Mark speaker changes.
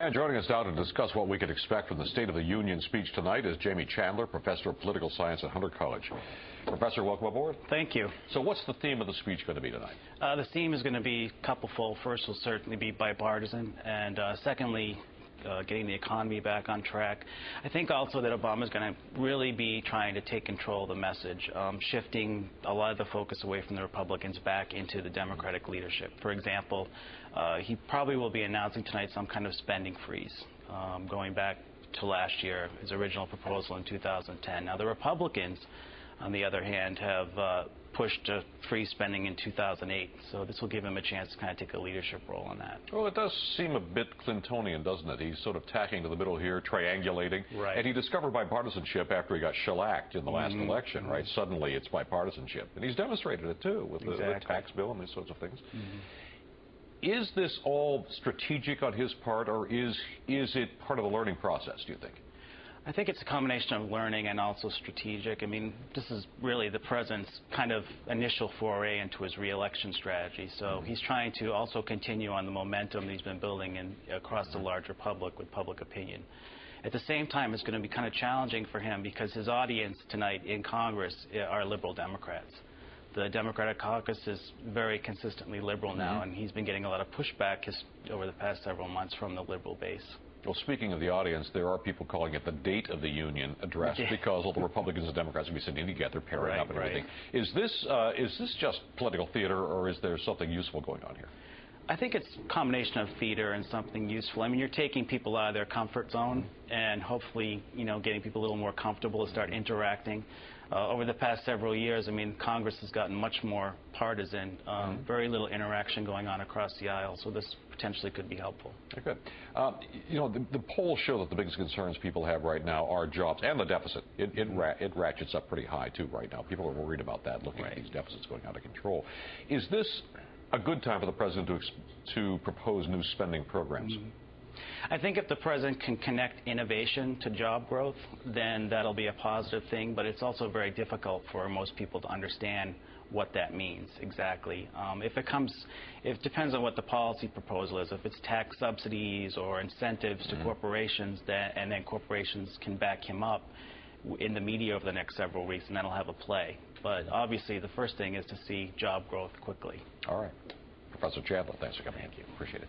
Speaker 1: And joining us now to discuss what we can expect from the State of the Union speech tonight is Jamie Chandler, Professor of Political Science at Hunter College. Professor, welcome aboard.
Speaker 2: Thank you.
Speaker 1: So what's the theme of the speech going to be tonight?
Speaker 2: The theme is going to be couplefold. First will certainly be bipartisan, and secondly, getting the economy back on track. I think also that Obama is going to really be trying to take control of the message, shifting a lot of the focus away from the Republicans back into the Democratic leadership. For example, he probably will be announcing tonight some kind of spending freeze, going back to last year, his original proposal in 2010. Now, the Republicans, on the other hand, have pushed to freeze spending in 2008, so this will give him a chance to kind of take a leadership role on that.
Speaker 1: Well, it does seem a bit Clintonian, doesn't it? He's sort of tacking to the middle here, triangulating.
Speaker 2: Right.
Speaker 1: And he discovered bipartisanship after he got shellacked in the last election, right? Suddenly it's bipartisanship. And he's demonstrated it, too, with the tax bill and these sorts of things. Is this all strategic on his part, or is it part of the learning process, do you think?
Speaker 2: I think it's a combination of learning and also strategic. I mean, this is really the president's kind of initial foray into his re-election strategy. So he's trying to also continue on the momentum that he's been building across the larger public with public opinion. At the same time, it's going to be kind of challenging for him because his audience tonight in Congress are liberal Democrats. The Democratic caucus is very consistently liberal now, and he's been getting a lot of pushback over the past several months from the liberal base.
Speaker 1: Well, speaking of the audience, there are people calling it the date of the Union address because all the Republicans and Democrats will be sitting together, pairing up and everything. Is this just political theater, or is there something useful going on here?
Speaker 2: I think it's a combination of theater and something useful. I mean, you're taking people out of their comfort zone and hopefully, getting people a little more comfortable to start interacting. Over the past several years, I mean, Congress has gotten much more partisan, very little interaction going on across the aisle, so this potentially could be helpful.
Speaker 1: Okay, good. The polls show that the biggest concerns people have right now are jobs and the deficit. It ratchets up pretty high, too, right now. People are worried about that, looking at these deficits going out of control. Is this a good time for the president to propose new spending programs?
Speaker 2: I think if the president can connect innovation to job growth, then that'll be a positive thing, but it's also very difficult for most people to understand what that means exactly. It depends on what the policy proposal is. If it's tax subsidies or incentives to corporations, and then corporations can back him up in the media over the next several weeks, and that'll have a play. But obviously, the first thing is to see job growth quickly.
Speaker 1: All right. Professor Chandler, thanks for coming in.
Speaker 2: Thank you.
Speaker 1: Appreciate it.